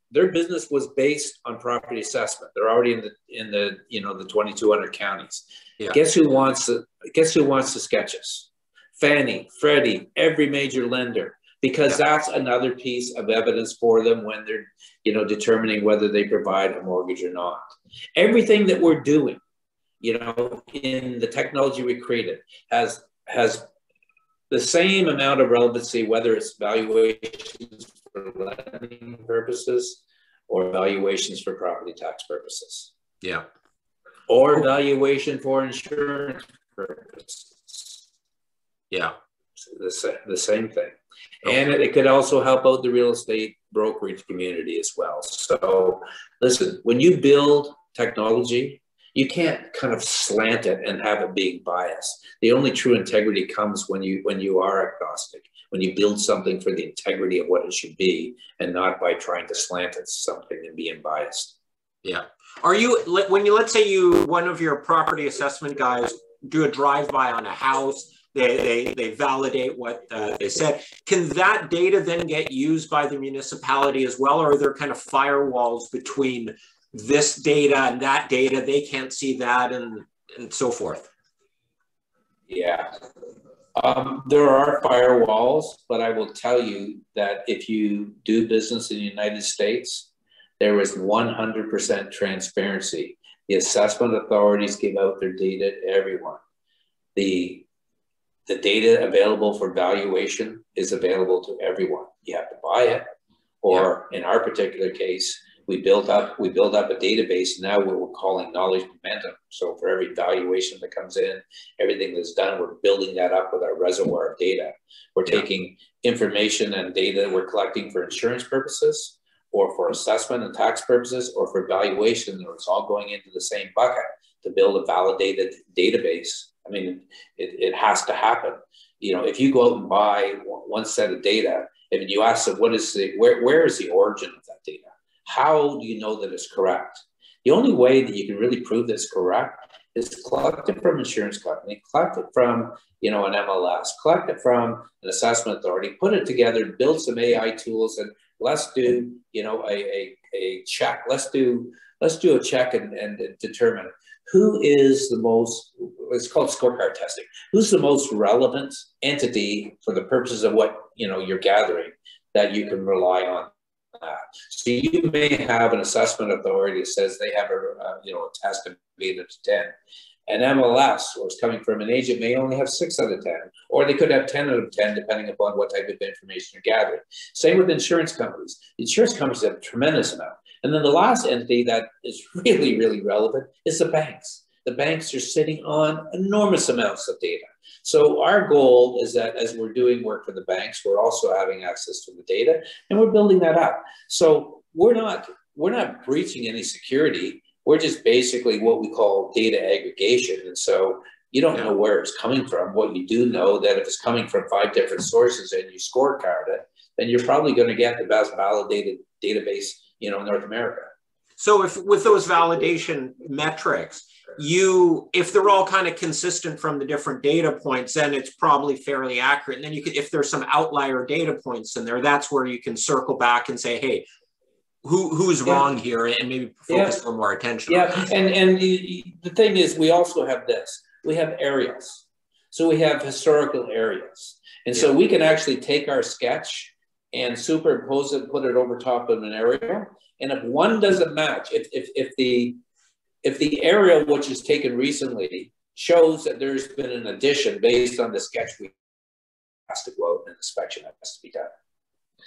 their business was based on property assessment. They're already in the 2,200 counties. Yeah. Guess who wants the sketches? Fannie, Freddie, every major lender. Because that's another piece of evidence for them when they're, determining whether they provide a mortgage or not. Everything that we're doing, in the technology we created has the same amount of relevancy, whether it's valuations for lending purposes or valuations for property tax purposes. Yeah. Or valuation for insurance purposes. Yeah. The same thing. And it could also help out the real estate brokerage community as well. So listen, when you build technology, you can't kind of slant it and have it being biased. The only true integrity comes when you are agnostic, when you build something for the integrity of what it should be, and not by trying to slant it something and being biased. Yeah. Are you, let's say one of your property assessment guys do a drive-by on a house, they validate what they said. Can that data then get used by the municipality as well, or are there kind of firewalls between this data and that data? They can't see that, and so forth. Yeah, there are firewalls, but I will tell you that if you do business in the United States, there is 100% transparency. The assessment authorities give out their data to everyone. The data available for valuation is available to everyone. You have to buy it, or in our particular case, we build up a database now what we're calling knowledge momentum. So for every valuation that comes in, everything that's done, we're building that up with our reservoir of data. We're taking information and data that we're collecting for insurance purposes, or for assessment and tax purposes, or for valuation, and it's all going into the same bucket to build a validated database. I mean, it has to happen. If you go out and buy one set of data, and you ask them, where is the origin of that data? How do you know that it's correct? The only way that you can really prove that it's correct is collect it from insurance company, collect it from, you know, an MLS, collect it from an assessment authority, put it together, build some AI tools, and let's do, you know, a check. Let's do a check and determine who is the most, it's called scorecard testing. Who's the most relevant entity for the purposes of what, you know, you're gathering that you can rely on that. So you may have an assessment authority that says they have a you know, a test of 8 out of 10. An MLS, or it's coming from an agent, may only have 6 out of 10, or they could have 10 out of 10, depending upon what type of information you're gathering. Same with insurance companies. Insurance companies have a tremendous amount. And then the last entity that is really, really relevant is the banks. The banks are sitting on enormous amounts of data. So our goal is that as we're doing work for the banks, we're also having access to the data, and we're building that up. So we're not breaching any security. We're just basically what we call data aggregation. And so you don't know where it's coming from. What you do know that if it's coming from 5 different sources and you scorecard it, then you're probably going to get the best validated database, you know, in North America. So if with those validation metrics, if they're all kind of consistent from the different data points, then it's probably fairly accurate. And then you could, if there's some outlier data points in there, that's where you can circle back and say, hey, who's wrong here, and maybe focus a little more attention on that. And the thing is, we also have this. We have areas. So we have historical areas. And so we can actually take our sketch and superimpose it, put it over top of an area. And if one doesn't match, if the area which is taken recently shows that there's been an addition based on the sketch, we has to go out and inspection has to be done.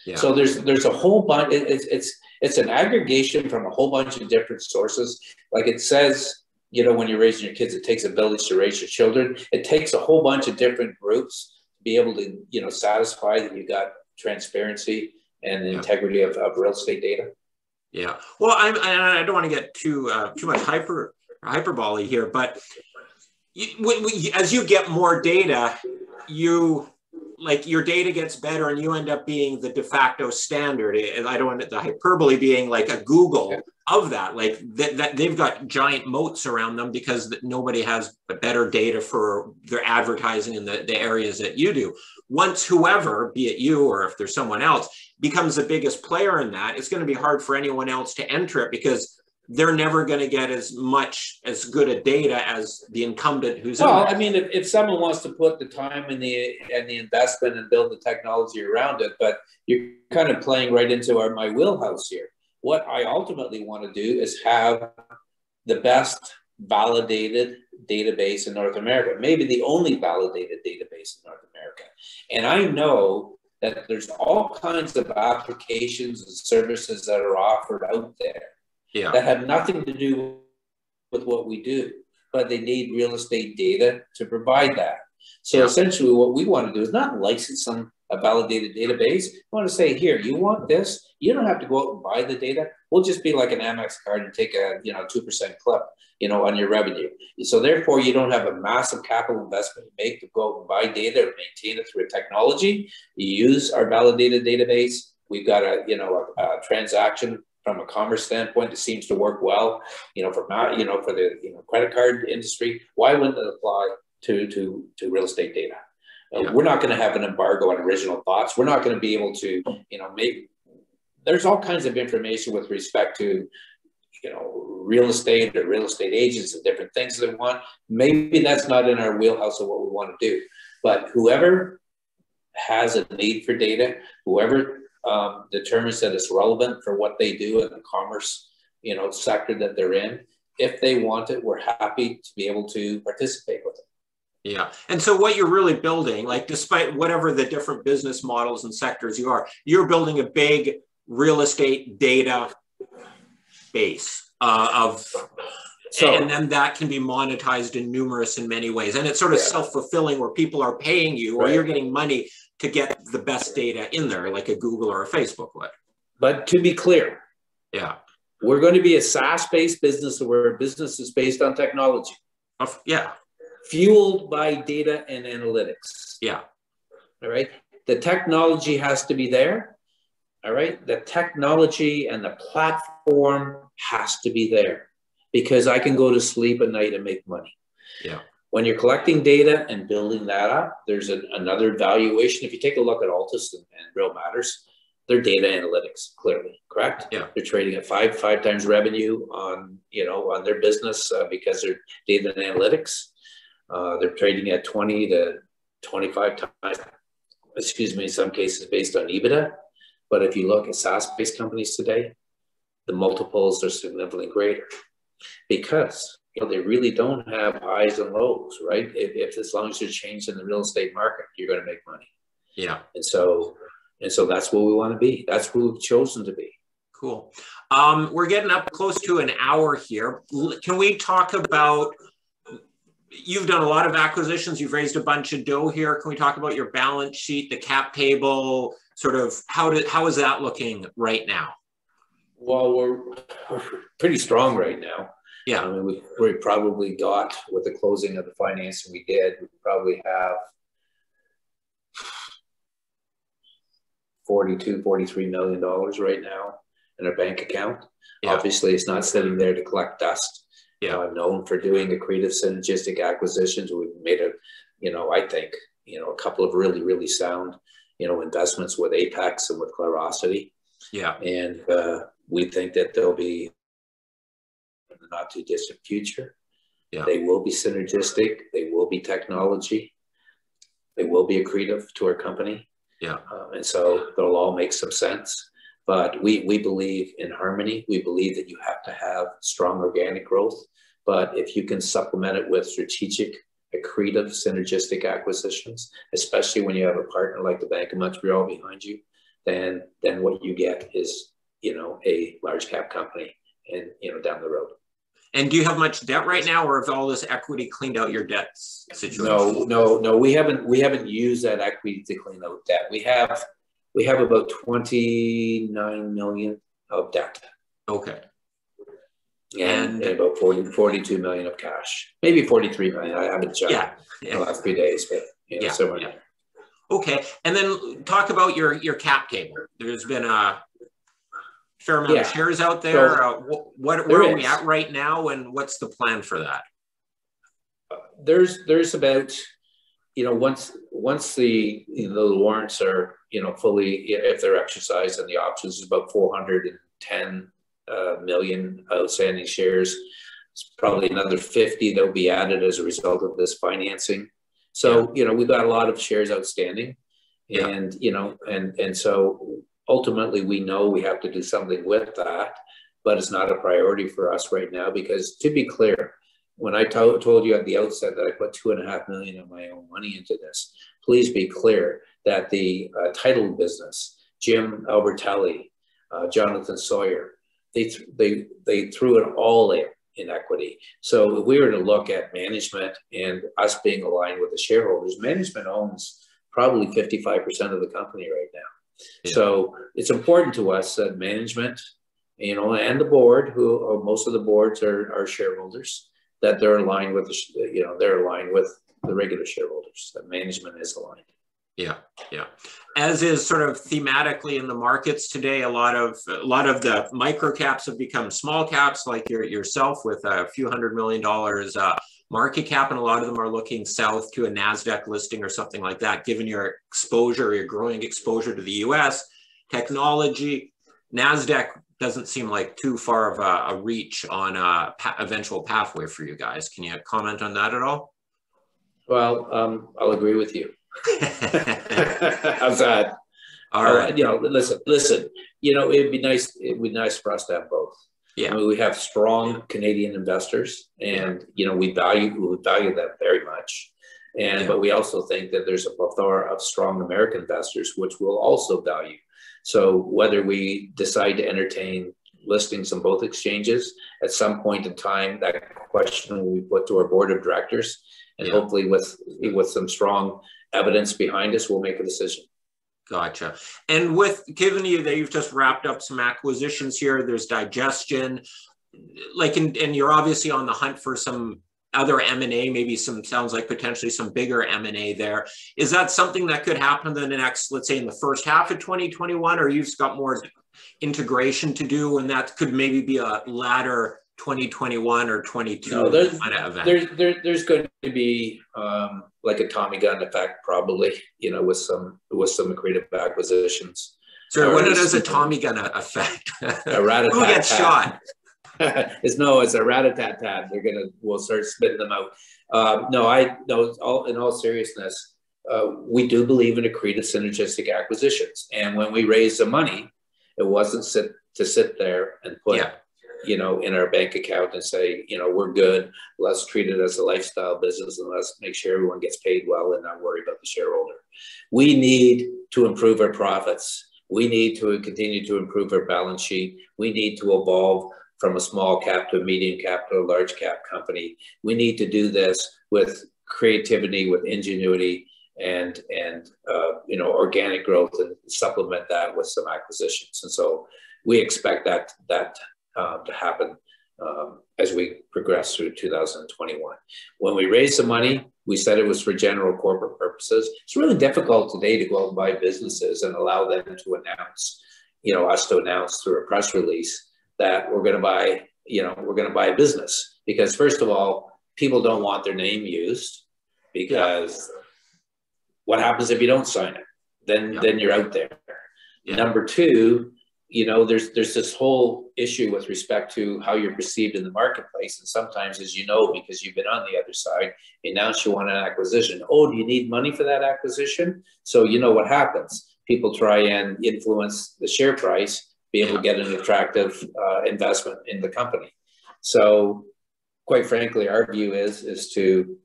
Yeah. So there's a whole bunch. It's an aggregation from a whole bunch of different sources. Like it says, you know, when you're raising your kids, it takes a village to raise your children. It takes a whole bunch of different groups to be able to, you know, satisfy that you got transparency and the integrity of real estate data. Yeah. Well, I don't want to get too much hyperbole here, but as you get more data, your data gets better and you end up being the de facto standard. And I don't want the hyperbole being like a Google of that, like that they've got giant moats around them because nobody has better data for their advertising in the areas that you do. Once whoever, be it you or if there's someone else, becomes the biggest player in that, it's going to be hard for anyone else to enter it because they're never going to get as good a data as the incumbent who's in there. I mean, if someone wants to put the time and the investment and build the technology around it, but you're kind of playing right into my wheelhouse here. What I ultimately want to do is have the best validated database in North America, maybe the only validated database in North America. And I know that there's all kinds of applications and services that are offered out there that have nothing to do with what we do, but they need real estate data to provide that. So essentially what we want to do is not license a validated database. We want to say, here, you want this? You don't have to go out and buy the data. We'll just be like an Amex card and take a 2% clip, on your revenue. So therefore, you don't have a massive capital investment to make to go out and buy data or maintain it through a technology. You use our validated database. We've got a transaction from a commerce standpoint that seems to work well, for the credit card industry. Why wouldn't it apply to real estate data? We're not going to have an embargo on original thoughts. We're not going to be able to, there's all kinds of information with respect to, real estate or real estate agents and different things they want. Maybe that's not in our wheelhouse of what we want to do. But whoever has a need for data, whoever determines that it's relevant for what they do in the commerce, sector that they're in, if they want it, we're happy to be able to participate with it. Yeah. And so what you're really building, like despite whatever the different business models and sectors you're building a big real estate data base and then that can be monetized in many ways. And it's sort of self-fulfilling where people are paying you or you're getting money to get the best data in there, like a Google or a Facebook would. But to be clear, we're going to be a SaaS-based business where business is based on technology. Fueled by data and analytics. All right. The technology has to be there. All right. The technology and the platform has to be there because I can go to sleep at night and make money. Yeah. When you're collecting data and building that up, there's another valuation. If you take a look at Altus and Real Matters, they're data analytics, clearly, correct? Yeah. They're trading at five times revenue on, on their business because they're data analytics. They're trading at 20 to 25 times, in some cases based on EBITDA. But if you look at SaaS-based companies today, the multiples are significantly greater because they really don't have highs and lows, right? If as long as you're changed in the real estate market, you're going to make money. Yeah. And so that's what we want to be. That's what we've chosen to be. Cool. We're getting up close to an hour here. Can we talk about, you've done a lot of acquisitions, you've raised a bunch of dough here. Can we talk about your balance sheet, the cap table, sort of how is that looking right now? Well, we're pretty strong right now. Yeah. I mean, we probably got, with the closing of the financing we did, we probably have $43 million right now in our bank account. Yeah. Obviously, it's not sitting there to collect dust. Yeah. I'm known for doing accretive synergistic acquisitions. We've made I think, a couple of really, really sound, investments with Apex and with Clarosity. Yeah. And we think that there'll be in the not too distant future. Yeah. They will be synergistic. They will be technology. They will be accretive to our company. Yeah. And so they'll all make some sense. But we believe in harmony. We believe that you have to have strong organic growth. But if you can supplement it with strategic, accretive, synergistic acquisitions, especially when you have a partner like the Bank of Montreal behind you, then what you get is, a large cap company and, down the road. And do you have much debt right now, or have all this equity cleaned out your debt situation? No. We haven't used that equity to clean out debt. We have about 29 million of debt. Okay. And about 42 million of cash. Maybe 43 million. I haven't checked in the last few days, but somewhere there. Okay. And then talk about your cap table. There's been a fair amount of shares out there. So, where are we at right now, and what's the plan for that? There's about, once the the warrants are fully, if they're exercised, and the options is about 410 million outstanding shares. It's probably another 50 that will be added as a result of this financing. So we've got a lot of shares outstanding, and and so ultimately we know we have to do something with that, but it's not a priority for us right now because, to be clear, when I told you at the outset that I put $2.5 million of my own money into this, please be clear that the title business, Jim Albertelli, Jonathan Sawyer, they threw it all in equity. So if we were to look at management and us being aligned with the shareholders, management owns probably 55% of the company right now. Yeah. So it's important to us that management, and the board, who most of the boards are shareholders, that they're aligned with they're aligned with the regular shareholders. That management is aligned. Yeah. As is sort of thematically in the markets today, a lot of the micro caps have become small caps, like yourself, with a few $100 million market cap, and a lot of them are looking south to a NASDAQ listing or something like that. Given your exposure, your growing exposure to the U.S. technology, NASDAQ doesn't seem like too far of a reach on a eventual pathway for you guys. Can you comment on that at all? Well, I'll agree with you. How's that? All right. Listen. It'd be nice. It'd be nice for us to have both. Yeah. I mean, we have strong Canadian investors, and we value them very much. But we also think that there's a plethora of strong American investors, which we'll also value. So whether we decide to entertain listings on both exchanges at some point in time, that question will be put to our board of directors, and hopefully with some strong evidence behind us, we'll make a decision. Gotcha. And given that you've just wrapped up some acquisitions here, there's digestion, and you're obviously on the hunt for some other M&A, maybe sounds like potentially some bigger M&A there. Is that something that could happen in the next, let's say, in the first half of 2021, or you've got more integration to do, and that could maybe be a latter 2021 or 22 No, kind of event? there's going to be like a Tommy gun effect, probably, you know, with some accretive acquisitions. Sorry, what does a Tommy gun affect? A rat-a-tat-tat. Who gets shot? It's a rat-a-tat-tat. We'll start spitting them out. In all seriousness, we do believe in accretive synergistic acquisitions. And when we raised the money, it wasn't to sit there and put, you know, in our bank account and say, you know, we're good. Let's treat it as a lifestyle business and let's make sure everyone gets paid well and not worry about the shareholder. We need to improve our profits. We need to continue to improve our balance sheet. We need to evolve from a small cap to a medium cap to a large cap company. We need to do this with creativity, with ingenuity, and you know, organic growth, and supplement that with some acquisitions. And so we expect that to happen as we progress through 2021. When we raised the money, we said it was for general corporate purposes. It's really difficult today to go out and buy businesses and allow them to announce, you know, us to announce through a press release that we're going to buy, you know, we're going to buy a business. Because first of all, people don't want their name used, because what happens if you don't sign it? Then you're out there. Number two, you know, there's this whole issue with respect to how you're perceived in the marketplace. And sometimes, as you know, because you've been on the other side, you announce you want an acquisition. Oh, do you need money for that acquisition? So you know what happens. People try and influence the share price, be able to get an attractive investment in the company. So quite frankly, our view is to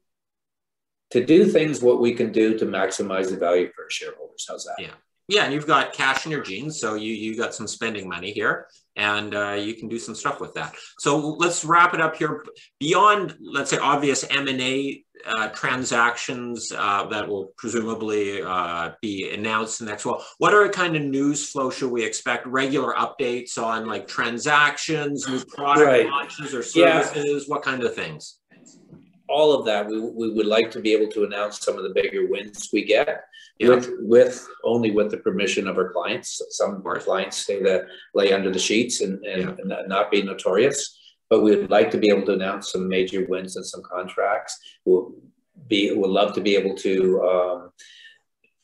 do things what we can do to maximize the value for our shareholders. How's that? Yeah, and you've got cash in your jeans, so you got some spending money here, and you can do some stuff with that. So let's wrap it up here. Beyond, let's say, obvious M&A transactions that will presumably be announced in the next while, what are kind of news flow should we expect? Regular updates on like transactions, new product launches or services? What kind of things? All of that. We would like to be able to announce some of the bigger wins we get, with only with the permission of our clients. Some of our clients stay to lay under the sheets and not be notorious, but we'd like to be able to announce some major wins and some contracts. We'll love to be able to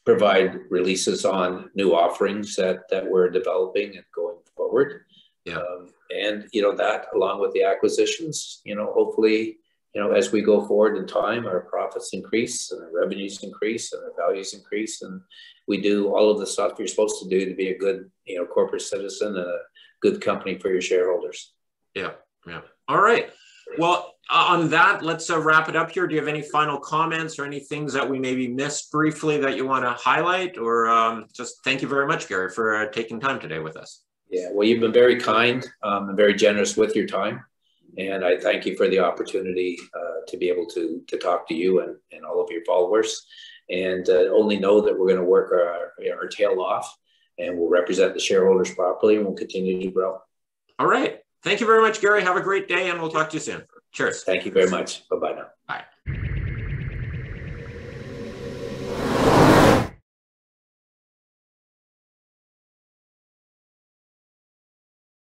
provide releases on new offerings that we're developing and going forward. And you know, that along with the acquisitions, you know, hopefully, you know, as we go forward in time, our profits increase and our revenues increase and our values increase, and we do all of the stuff you're supposed to do to be a good, you know, corporate citizen and a good company for your shareholders. All right. Well, on that, let's wrap it up here. Do you have any final comments or any things that we maybe missed briefly that you want to highlight, or just thank you very much, Gary, for taking time today with us? Yeah, well, you've been very kind and very generous with your time. And I thank you for the opportunity to be able to talk to you and all of your followers. And only know that we're going to work our tail off, and we'll represent the shareholders properly, and we'll continue to grow. All right. Thank you very much, Gary. Have a great day, and we'll talk to you soon. Cheers. Thank you very much. Bye-bye now. Bye.